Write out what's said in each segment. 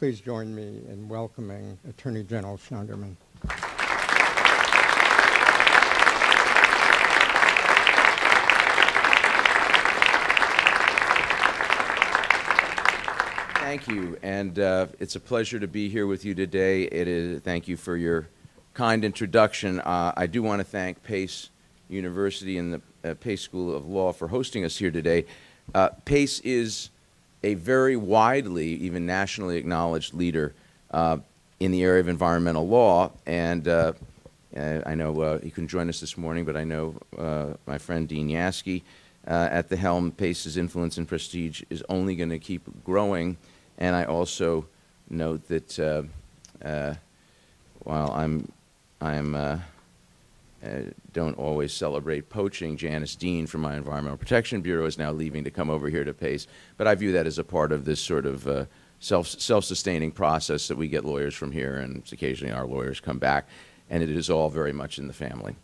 Please join me in welcoming Attorney General Schneiderman. Thank you, and it's a pleasure to be here with you today. Thank you for your kind introduction. I do want to thank Pace University and the Pace School of Law for hosting us here today. Pace is a very widely, even nationally acknowledged leader in the area of environmental law, and I know he couldn't join us this morning, but I know my friend Dean Yaskey at the helm. Pace's influence and prestige is only going to keep growing, and I also note that while I don't always celebrate poaching, Janice Dean from my Environmental Protection Bureau is now leaving to come over here to Pace, but I view that as a part of this sort of self-sustaining process that we get lawyers from here, and occasionally our lawyers come back, and it is all very much in the family.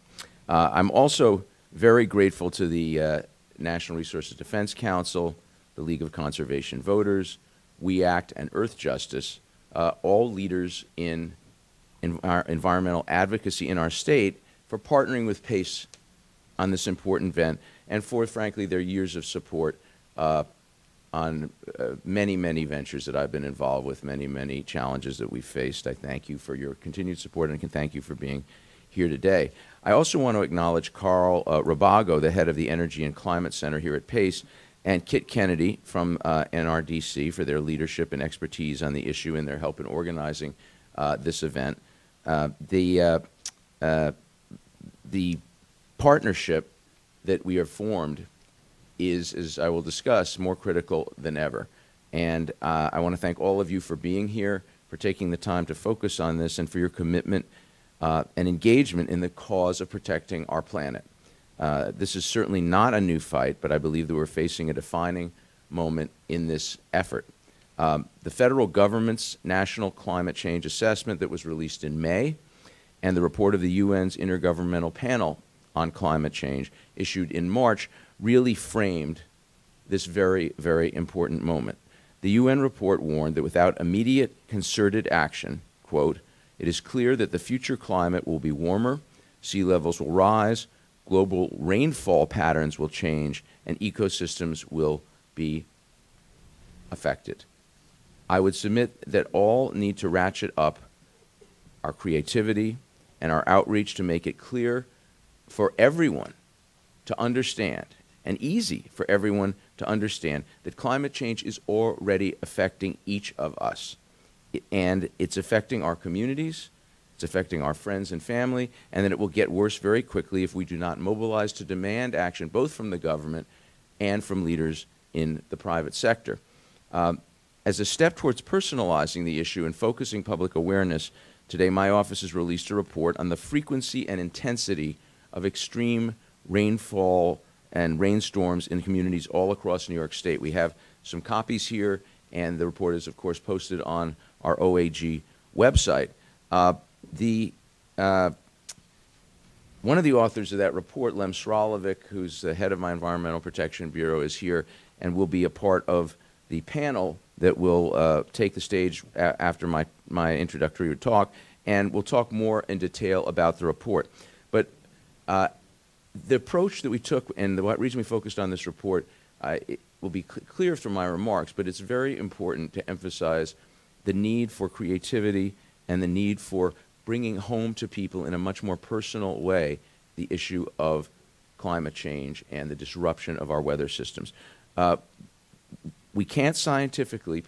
I'm also very grateful to the National Resources Defense Council, the League of Conservation Voters, We Act, and Earth Justice, all leaders in our environmental advocacy in our state, for partnering with Pace on this important event, and for, frankly, their years of support on many, many ventures that I've been involved with, many, many challenges that we've faced. I thank you for your continued support, and I can thank you for being here today. I also want to acknowledge Carl Rabago, the head of the Energy and Climate Center here at Pace, and Kit Kennedy from NRDC for their leadership and expertise on the issue and their help in organizing this event. The partnership that we have formed is, as I will discuss, more critical than ever. And I want to thank all of you for being here, for taking the time to focus on this, and for your commitment and engagement in the cause of protecting our planet. This is certainly not a new fight, but I believe that we're facing a defining moment in this effort. The federal government's National Climate Change Assessment that was released in May, and the report of the UN's Intergovernmental Panel on Climate Change, issued in March, really framed this very, very important moment. The UN report warned that without immediate concerted action, quote, "It is clear that the future climate will be warmer, sea levels will rise, global rainfall patterns will change, and ecosystems will be affected." I would submit that all need to ratchet up our creativity and our outreach to make it clear for everyone to understand, and easy for everyone to understand, that climate change is already affecting each of us. And it's affecting our communities, it's affecting our friends and family, and that it will get worse very quickly if we do not mobilize to demand action, both from the government and from leaders in the private sector. As a step towards personalizing the issue and focusing public awareness, today my office has released a report on the frequency and intensity of extreme rainfall and rainstorms in communities all across New York State. We have some copies here, and the report is, of course, posted on our OAG website. One of the authors of that report, Lem Sralovic, who's the head of my Environmental Protection Bureau, is here and will be a part of the panel that will take the stage after my introductory talk, and we'll talk more in detail about the report. But the approach that we took, and the reason we focused on this report, it will be clear from my remarks, but it's very important to emphasize the need for creativity and the need for bringing home to people in a much more personal way the issue of climate change and the disruption of our weather systems. We can't scientifically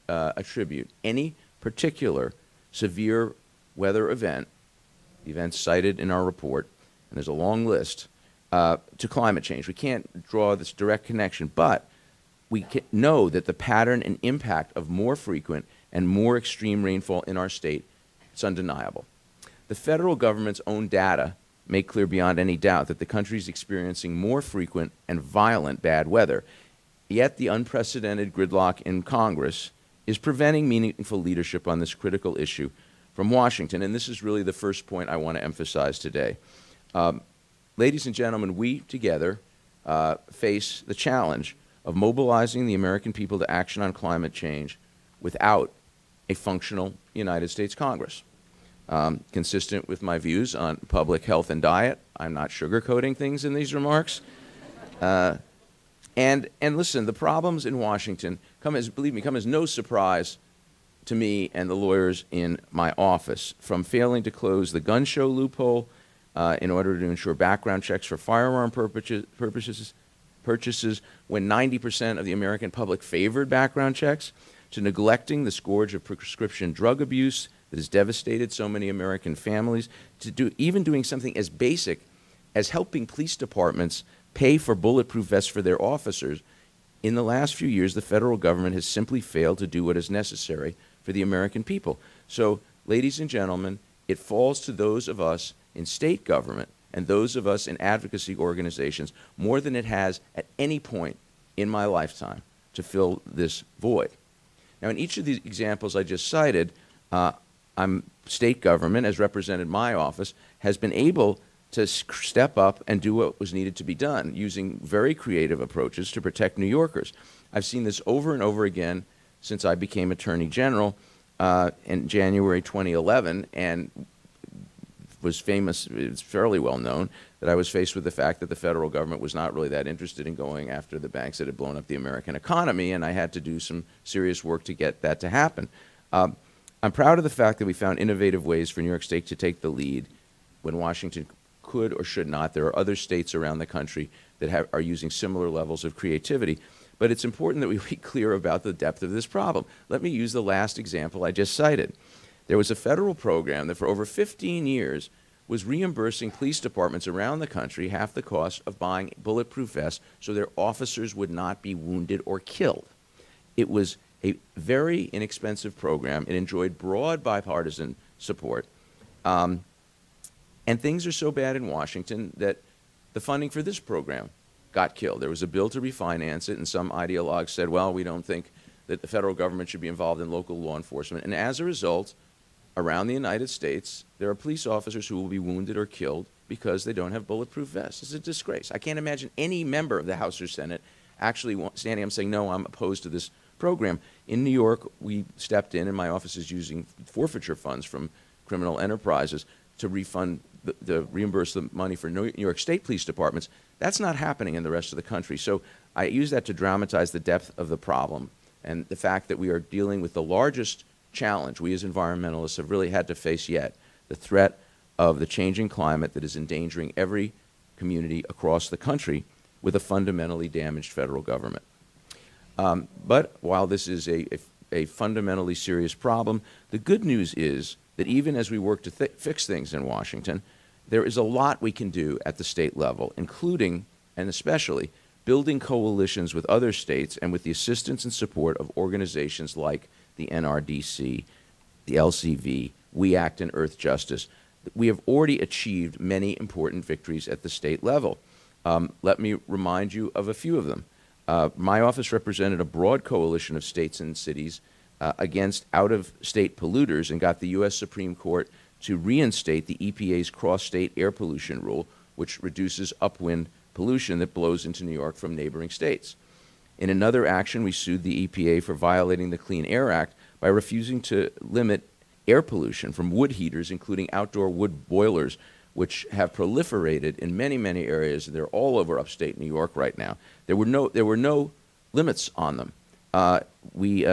attribute any particular severe weather event, events cited in our report, and there's a long list, to climate change. We can't draw this direct connection, but we know that the pattern and impact of more frequent and more extreme rainfall in our state, it's undeniable. The federal government's own data make clear beyond any doubt that the country is experiencing more frequent and violent bad weather. Yet the unprecedented gridlock in Congress is preventing meaningful leadership on this critical issue from Washington. And this is really the first point I want to emphasize today. Ladies and gentlemen, we together face the challenge of mobilizing the American people to action on climate change without a functional United States Congress. Consistent with my views on public health and diet, I'm not sugarcoating things in these remarks. And listen, the problems in Washington believe me, come as no surprise to me and the lawyers in my office, from failing to close the gun show loophole in order to ensure background checks for firearm purchases when 90% of the American public favored background checks, to neglecting the scourge of prescription drug abuse that has devastated so many American families, to even doing something as basic as helping police departments pay for bulletproof vests for their officers. In the last few years, the federal government has simply failed to do what is necessary for the American people. So, ladies and gentlemen, it falls to those of us in state government and those of us in advocacy organizations more than it has at any point in my lifetime to fill this void. Now, in each of these examples I just cited, state government, as represented in my office, has been able to step up and do what was needed to be done using very creative approaches to protect New Yorkers. I've seen this over and over again since I became Attorney General in January 2011, and was famous, it's fairly well known, that I was faced with the fact that the federal government was not really that interested in going after the banks that had blown up the American economy, and I had to do some serious work to get that to happen. I'm proud of the fact that we found innovative ways for New York State to take the lead when Washington could or should not. There are other states around the country that are using similar levels of creativity. But it's important that we be clear about the depth of this problem. Let me use the last example I just cited. There was a federal program that for over 15 years was reimbursing police departments around the country half the cost of buying bulletproof vests so their officers would not be wounded or killed. It was a very inexpensive program. It enjoyed broad bipartisan support. And things are so bad in Washington that the funding for this program got killed. There was a bill to refinance it, and some ideologues said, well, we don't think that the federal government should be involved in local law enforcement. And as a result, around the United States, there are police officers who will be wounded or killed because they don't have bulletproof vests. It's a disgrace. I can't imagine any member of the House or Senate actually standing up saying, no, I'm opposed to this program. In New York, we stepped in, and my office is using forfeiture funds from criminal enterprises to reimburse the money for New York State police departments. That's not happening in the rest of the country. So I use that to dramatize the depth of the problem and the fact that we are dealing with the largest challenge we as environmentalists have really had to face yet, the threat of the changing climate that is endangering every community across the country with a fundamentally damaged federal government. But while this is a fundamentally serious problem, the good news is that even as we work to fix things in Washington, there is a lot we can do at the state level, including and especially building coalitions with other states and with the assistance and support of organizations like the NRDC, the LCV, We Act and Earth Justice. We have already achieved many important victories at the state level. Let me remind you of a few of them. My office represented a broad coalition of states and cities against out-of-state polluters and got the U.S. Supreme Court to reinstate the EPA's cross-state air pollution rule, which reduces upwind pollution that blows into New York from neighboring states. In another action, we sued the EPA for violating the Clean Air Act by refusing to limit air pollution from wood heaters, including outdoor wood boilers, which have proliferated in many, many areas. They're all over upstate New York right now. There were no limits on them. We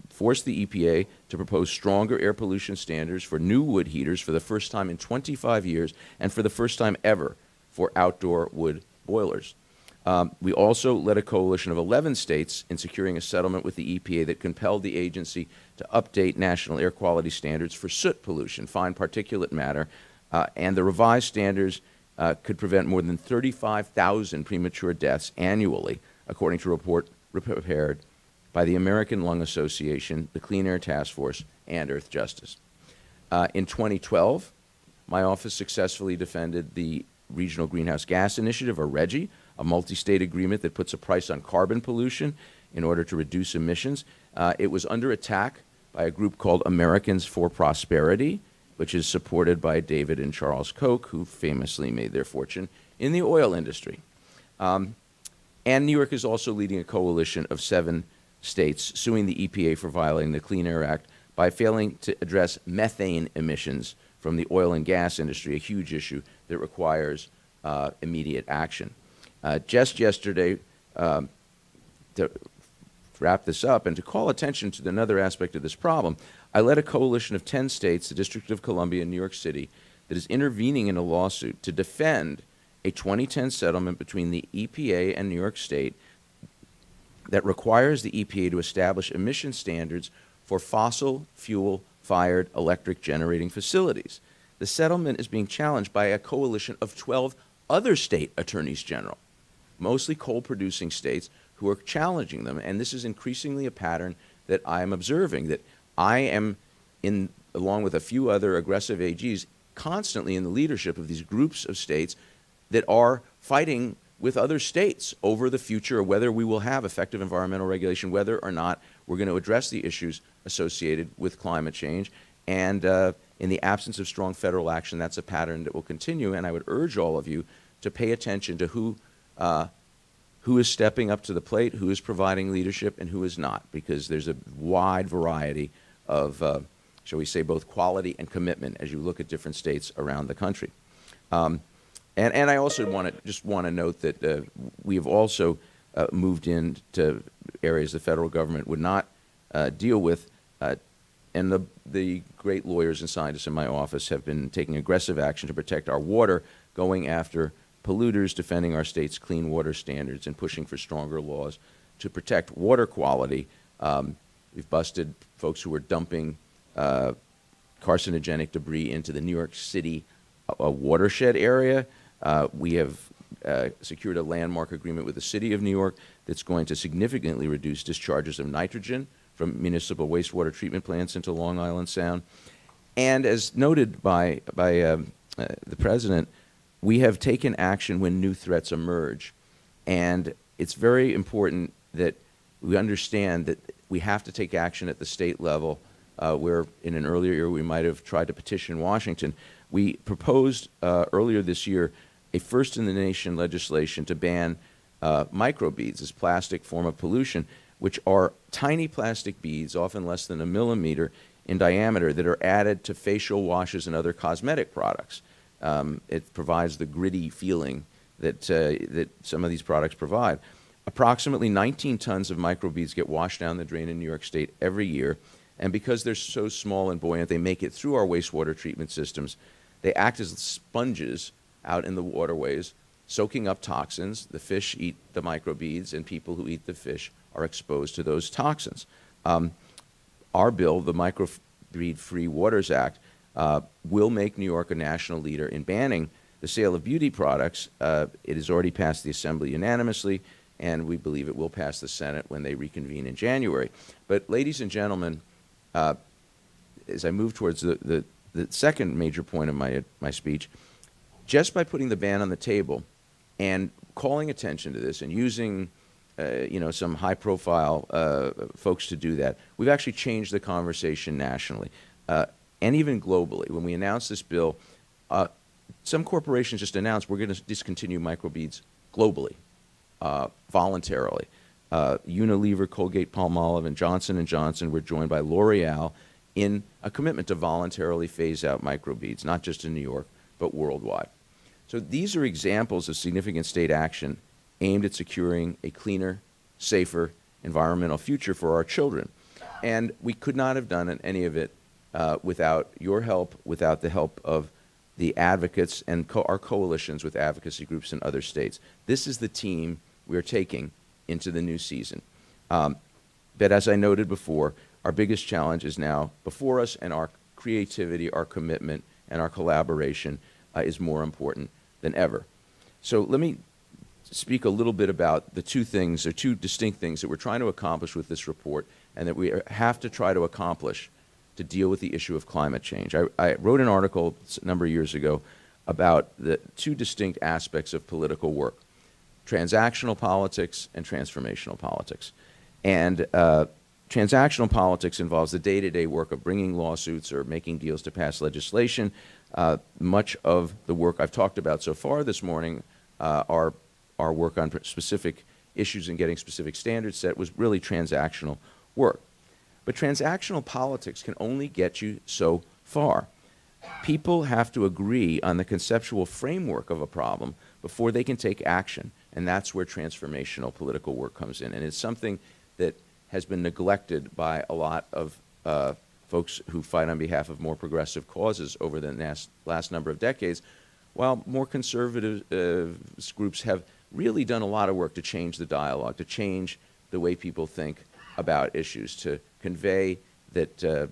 forced the EPA to propose stronger air pollution standards for new wood heaters for the first time in 25 years and for the first time ever for outdoor wood boilers. We also led a coalition of 11 states in securing a settlement with the EPA that compelled the agency to update national air quality standards for soot pollution, fine particulate matter, and the revised standards could prevent more than 35,000 premature deaths annually, according to a report prepared by the American Lung Association, the Clean Air Task Force, and Earth Justice. In 2012, my office successfully defended the Regional Greenhouse Gas Initiative, or RGGI, a multi-state agreement that puts a price on carbon pollution in order to reduce emissions. It was under attack by a group called Americans for Prosperity, which is supported by David and Charles Koch, who famously made their fortune in the oil industry. And New York is also leading a coalition of 7 states suing the EPA for violating the Clean Air Act by failing to address methane emissions from the oil and gas industry, a huge issue that requires immediate action. Just yesterday, to wrap this up and to call attention to another aspect of this problem, I led a coalition of 10 states, the District of Columbia and New York City, that is intervening in a lawsuit to defend a 2010 settlement between the EPA and New York State that requires the EPA to establish emission standards for fossil fuel-fired electric generating facilities. The settlement is being challenged by a coalition of 12 other state attorneys general, mostly coal-producing states, who are challenging them. And this is increasingly a pattern that I am observing, that I am, along with a few other aggressive AGs, constantly in the leadership of these groups of states that are fighting with other states over the future of whether we will have effective environmental regulation, whether or not we're going to address the issues associated with climate change. And in the absence of strong federal action, that's a pattern that will continue. And I would urge all of you to pay attention to who is stepping up to the plate, who is providing leadership, and who is not, because there's a wide variety of, shall we say, both quality and commitment as you look at different states around the country. And I also want to note that we have also moved into areas the federal government would not deal with, and the great lawyers and scientists in my office have been taking aggressive action to protect our water, going after polluters, defending our state's clean water standards, and pushing for stronger laws to protect water quality. We've busted folks who were dumping carcinogenic debris into the New York City watershed area. We have secured a landmark agreement with the City of New York that's going to significantly reduce discharges of nitrogen from municipal wastewater treatment plants into Long Island Sound. And as noted by the President, we have taken action when new threats emerge. And it's very important that we understand that we have to take action at the state level, where in an earlier year we might have tried to petition Washington. We proposed earlier this year a first-in-the-nation legislation to ban microbeads, this plastic form of pollution, which are tiny plastic beads, often less than a millimeter in diameter, that are added to facial washes and other cosmetic products. It provides the gritty feeling that some of these products provide. Approximately 19 tons of microbeads get washed down the drain in New York State every year, and because they're so small and buoyant, they make it through our wastewater treatment systems. They act as sponges out in the waterways, soaking up toxins. The fish eat the microbeads, and people who eat the fish are exposed to those toxins. Our bill, the Microbead Free Waters Act, will make New York a national leader in banning the sale of beauty products. It has already passed the Assembly unanimously, and we believe it will pass the Senate when they reconvene in January. But ladies and gentlemen, as I move towards the second major point of my speech, just by putting the ban on the table and calling attention to this and using some high-profile folks to do that, we've actually changed the conversation nationally. And even globally. When we announced this bill, some corporations just announced we're going to discontinue microbeads globally, voluntarily. Unilever, Colgate-Palmolive, and Johnson & Johnson were joined by L'Oreal in a commitment to voluntarily phase out microbeads, not just in New York, but worldwide. So these are examples of significant state action aimed at securing a cleaner, safer environmental future for our children. And we could not have done any of it without your help, without the help of the advocates and our coalitions with advocacy groups in other states. This is the team we are taking into the new season. But as I noted before, our biggest challenge is now before us, and our creativity, our commitment, and our collaboration is more important than ever. So let me speak a little bit about the two distinct things that we're trying to accomplish with this report, and that we have to try to accomplish to deal with the issue of climate change. I wrote an article a number of years ago about the two distinct aspects of political work: transactional politics and transformational politics. And transactional politics involves the day-to-day work of bringing lawsuits or making deals to pass legislation. Much of the work I've talked about so far this morning, our work on specific issues and getting specific standards set, was really transactional work. But transactional politics can only get you so far. People have to agree on the conceptual framework of a problem before they can take action, and that's where transformational political work comes in. And it's something that has been neglected by a lot of folks who fight on behalf of more progressive causes over the last number of decades, while more conservative groups have really done a lot of work to change the dialogue, to change the way people think about issues, to convey that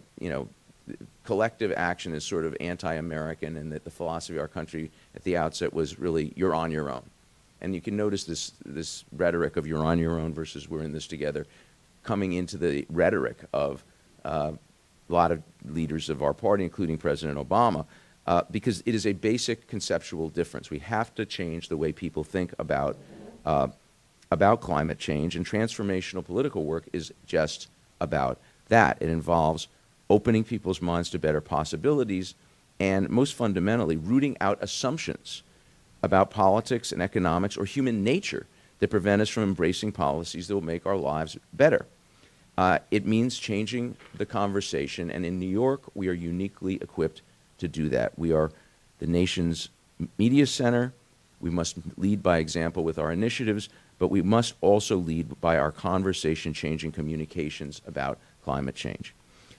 collective action is sort of anti-American, and that the philosophy of our country at the outset was really you're on your own. And you can notice this rhetoric of you're on your own versus we're in this together coming into the rhetoric of a lot of leaders of our party, including President Obama, because it is a basic conceptual difference. We have to change the way people think about climate change, and transformational political work is just about that. It involves opening people's minds to better possibilities, and most fundamentally, rooting out assumptions about politics and economics or human nature that prevent us from embracing policies that will make our lives better. It means changing the conversation, and in New York, we are uniquely equipped to do that. We are the nation's media center. We must lead by example with our initiatives, but we must also lead by our conversation-changing communications about climate change.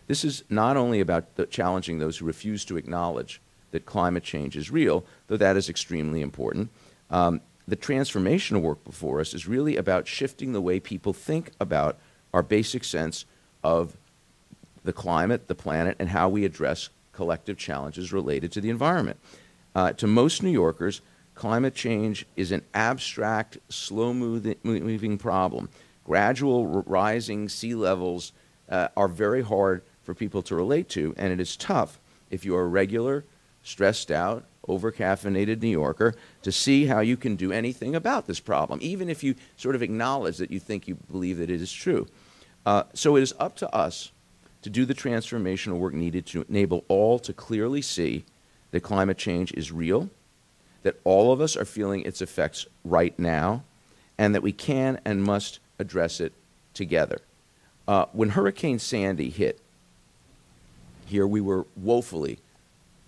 This is not only about challenging those who refuse to acknowledge that climate change is real, though that is extremely important. The transformational work before us is really about shifting the way people think about our basic sense of the climate, the planet, and how we address collective challenges related to the environment. To most New Yorkers, climate change is an abstract, slow-moving problem. Gradual rising sea levels are very hard for people to relate to, and it is tough if you're a regular, stressed out, over-caffeinated New Yorker to see how you can do anything about this problem, even if you sort of acknowledge that you believe that it is true. So it is up to us to do the transformational work needed to enable all to clearly see that climate change is real, that all of us are feeling its effects right now, and that we can and must address it together. When Hurricane Sandy hit, here we were woefully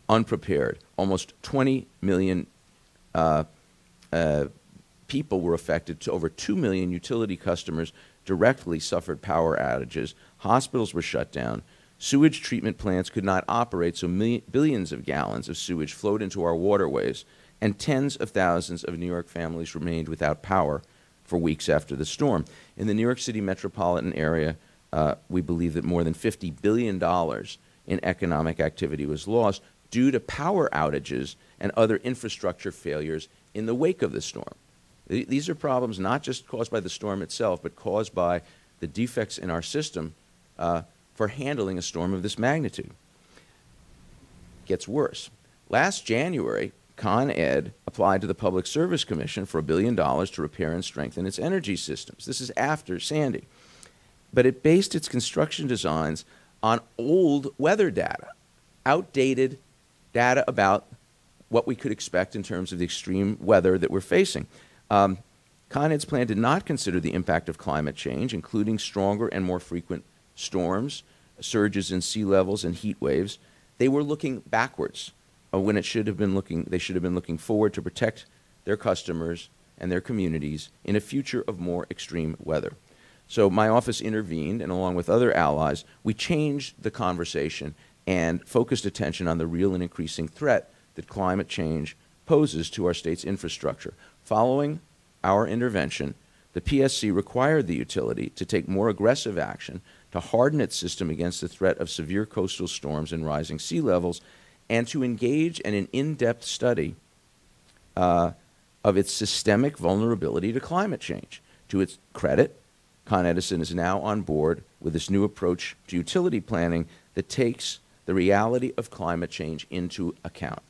unprepared. Almost 20 million people were affected. To over 2 million utility customers directly suffered power outages. Hospitals were shut down. Sewage treatment plants could not operate, so billions of gallons of sewage flowed into our waterways, and tens of thousands of New York families remained without power for weeks after the storm. In the New York City metropolitan area, we believe that more than $50 billion in economic activity was lost due to power outages and other infrastructure failures in the wake of the storm. These are problems not just caused by the storm itself, but caused by the defects in our system for handling a storm of this magnitude. It gets worse. Last January, Con Ed applied to the Public Service Commission for $1 billion to repair and strengthen its energy systems. This is after Sandy. But it based its construction designs on old weather data, outdated data about what we could expect in terms of the extreme weather that we're facing. Con Ed's plan did not consider the impact of climate change, including stronger and more frequent storms, surges in sea levels, and heat waves. They were looking backwards when they should have been looking forward to protect their customers and their communities in a future of more extreme weather. So my office intervened, and along with other allies, we changed the conversation and focused attention on the real and increasing threat that climate change poses to our state's infrastructure. Following our intervention, the PSC required the utility to take more aggressive action to harden its system against the threat of severe coastal storms and rising sea levels, and to engage in an in-depth study of its systemic vulnerability to climate change. To its credit, Con Edison is now on board with this new approach to utility planning that takes the reality of climate change into account.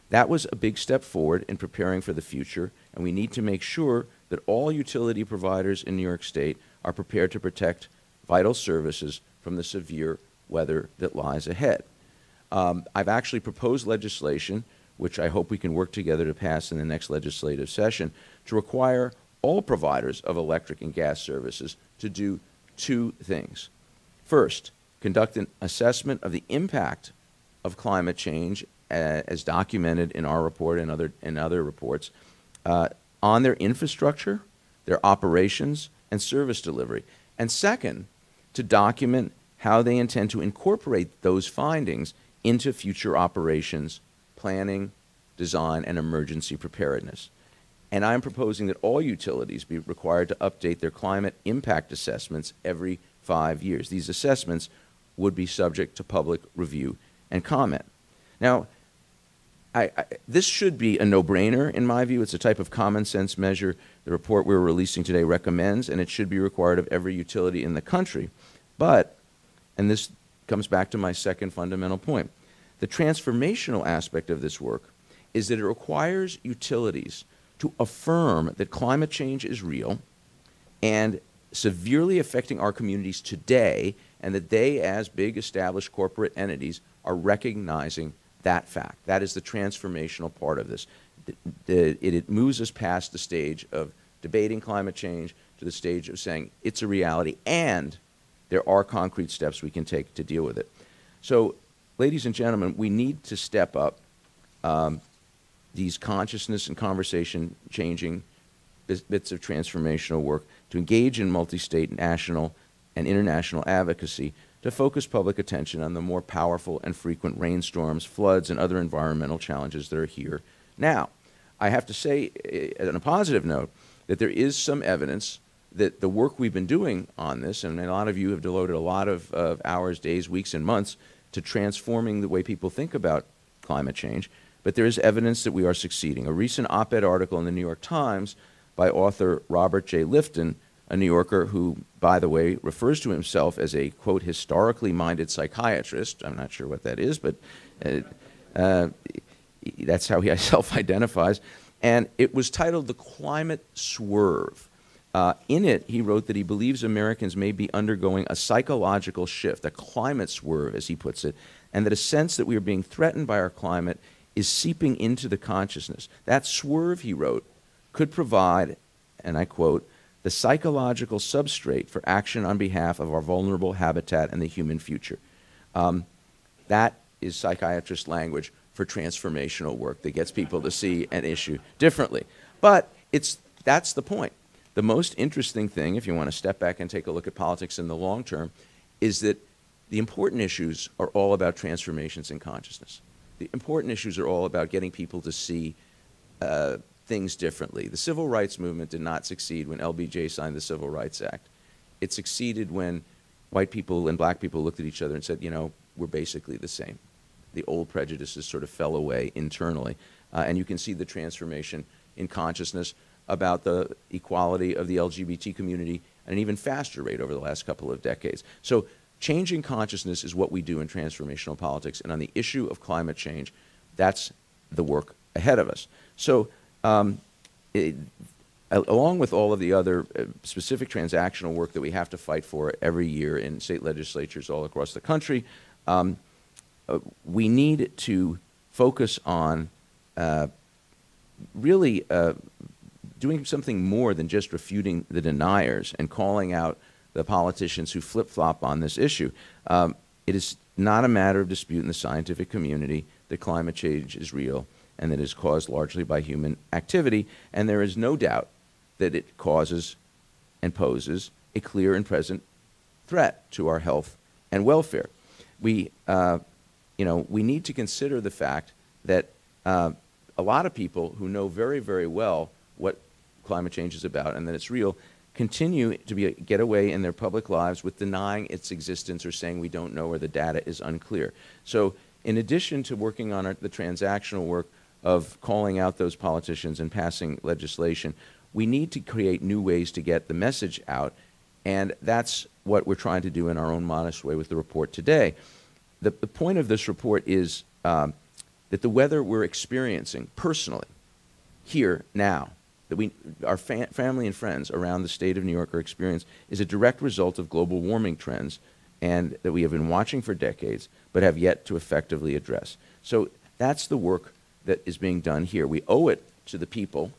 That was a big step forward in preparing for the future, and we need to make sure that all utility providers in New York State are prepared to protect vital services from the severe weather that lies ahead. I've actually proposed legislation, which I hope we can work together to pass in the next legislative session, to require all providers of electric and gas services to do two things. First, conduct an assessment of the impact of climate change, as documented in our report and other reports, on their infrastructure, their operations, and service delivery. And second, to document how they intend to incorporate those findings into future operations, planning, design, and emergency preparedness. And I'm proposing that all utilities be required to update their climate impact assessments every 5 years. These assessments would be subject to public review and comment. Now, this should be a no-brainer in my view. It's a type of common sense measure the report we're releasing today recommends, and it should be required of every utility in the country. But, and this comes back to my second fundamental point, the transformational aspect of this work is that it requires utilities to affirm that climate change is real and severely affecting our communities today, and that they, as big established corporate entities, are recognizing that fact. That is the transformational part of this. It moves us past the stage of debating climate change to the stage of saying it's a reality and there are concrete steps we can take to deal with it. So, ladies and gentlemen, we need to step up these consciousness and conversation changing bits of transformational work to engage in multi-state, national, and international advocacy to focus public attention on the more powerful and frequent rainstorms, floods, and other environmental challenges that are here now. I have to say, on a positive note, that there is some evidence that the work we've been doing on this, and a lot of you have devoted a lot of hours, days, weeks, and months to transforming the way people think about climate change, but there is evidence that we are succeeding. A recent op-ed article in the New York Times by author Robert J. Lifton, a New Yorker who, by the way, refers to himself as a, quote, historically minded psychiatrist. I'm not sure what that is, but that's how he self-identifies. And it was titled The Climate Swerve. In it, he wrote that he believes Americans may be undergoing a psychological shift, a climate swerve, as he puts it, and that a sense that we are being threatened by our climate is seeping into the consciousness. That swerve, he wrote, could provide, and I quote, the psychological substrate for action on behalf of our vulnerable habitat and the human future. That is psychiatrist language for transformational work that gets people to see an issue differently. But that's the point. The most interesting thing, if you want to step back and take a look at politics in the long term, is that the important issues are all about transformations in consciousness. The important issues are all about getting people to see things differently. The civil rights movement did not succeed when LBJ signed the Civil Rights Act. It succeeded when white people and black people looked at each other and said, you know, we're basically the same. The old prejudices sort of fell away internally. And you can see the transformation in consciousness about the equality of the LGBT community at an even faster rate over the last couple of decades. So changing consciousness is what we do in transformational politics. And on the issue of climate change, that's the work ahead of us. So along with all of the other specific transactional work that we have to fight for every year in state legislatures all across the country, we need to focus on really doing something more than just refuting the deniers and calling out the politicians who flip-flop on this issue. It is not a matter of dispute in the scientific community that climate change is real and that it is caused largely by human activity, and there is no doubt that it causes and poses a clear and present threat to our health and welfare. We need to consider the fact that a lot of people who know very, very well what climate change is about and that it's real continue to get away in their public lives with denying its existence or saying we don't know or the data is unclear. So in addition to working on the transactional work of calling out those politicians and passing legislation, we need to create new ways to get the message out, and that's what we're trying to do in our own modest way with the report today. The point of this report is that the weather we're experiencing personally, here, now, that our family and friends around the state of New York are experiencing, is a direct result of global warming trends and that we have been watching for decades but have yet to effectively address. So that's the work that is being done here. We owe it to the people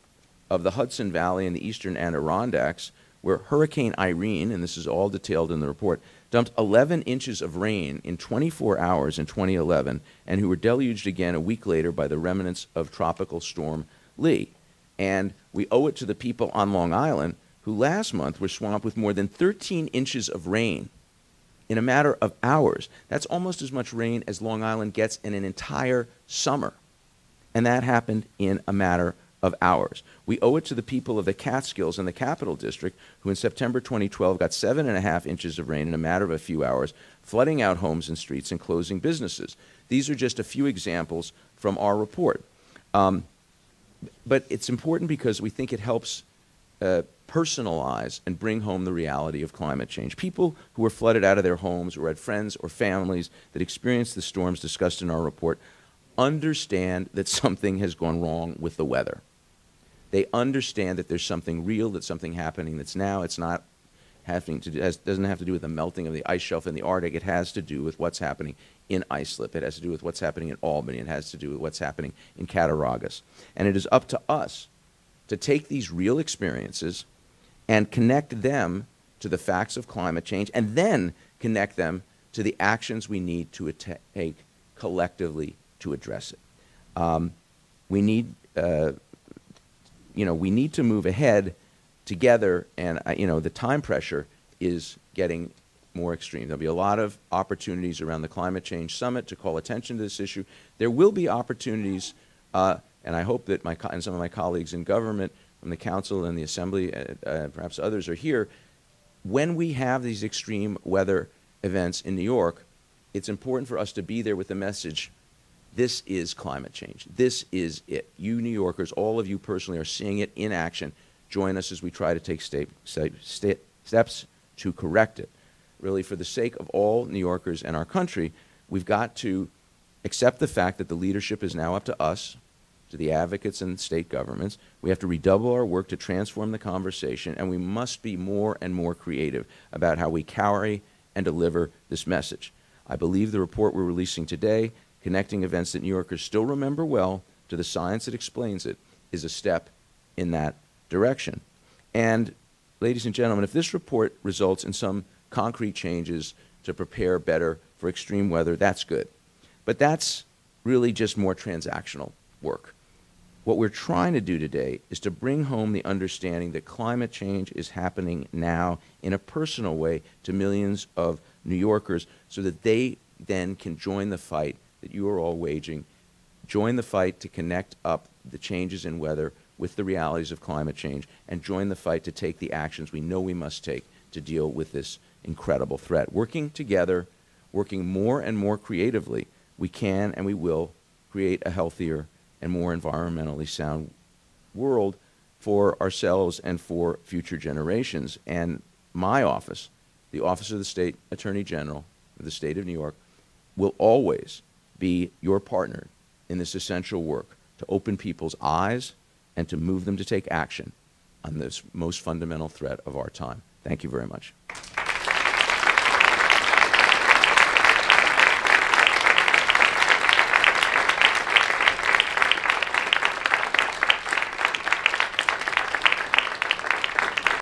of the Hudson Valley and the eastern Adirondacks where Hurricane Irene, and this is all detailed in the report, dumped 11 inches of rain in 24 hours in 2011, and who were deluged again a week later by the remnants of Tropical Storm Lee. And we owe it to the people on Long Island who last month were swamped with more than 13 inches of rain in a matter of hours. That's almost as much rain as Long Island gets in an entire summer. And that happened in a matter of hours. We owe it to the people of the Catskills and the Capital District, who in September 2012 got 7.5 inches of rain in a matter of a few hours, flooding out homes and streets and closing businesses. These are just a few examples from our report. But it's important because we think it helps personalize and bring home the reality of climate change. People who were flooded out of their homes or had friends or families that experienced the storms discussed in our report understand that something has gone wrong with the weather. They understand that there's something real, that's something happening that's now. It's not having to do, doesn't have to do with the melting of the ice shelf in the Arctic. It has to do with what's happening in Islip. It has to do with what's happening in Albany. It has to do with what's happening in Cattaraugus. And it is up to us to take these real experiences and connect them to the facts of climate change, and then connect them to the actions we need to take collectively to address it. We need we need to move ahead together, and the time pressure is getting more extreme. There'll be a lot of opportunities around the Climate Change Summit to call attention to this issue. There will be opportunities, and I hope that and some of my colleagues in government, from the Council and the Assembly, perhaps others are here. When we have these extreme weather events in New York, it's important for us to be there with the message, this is climate change. This is it. You New Yorkers, all of you personally, are seeing it in action. Join us as we try to take steps to correct it. Really, for the sake of all New Yorkers and our country, we've got to accept the fact that the leadership is now up to us, to the advocates and state governments. We have to redouble our work to transform the conversation, and we must be more and more creative about how we carry and deliver this message. I believe the report we're releasing today, connecting events that New Yorkers still remember well to the science that explains it, is a step in that direction. And, ladies and gentlemen, if this report results in some concrete changes to prepare better for extreme weather, that's good. But that's really just more transactional work. What we're trying to do today is to bring home the understanding that climate change is happening now in a personal way to millions of New Yorkers, so that they then can join the fight that you are all waging, join the fight to connect up the changes in weather with the realities of climate change, and join the fight to take the actions we know we must take to deal with this incredible threat. Working together, working more and more creatively, we can and we will create a healthier and more environmentally sound world for ourselves and for future generations. And my office, the Office of the State Attorney General of the State of New York, will always be your partner in this essential work to open people's eyes and to move them to take action on this most fundamental threat of our time. Thank you very much.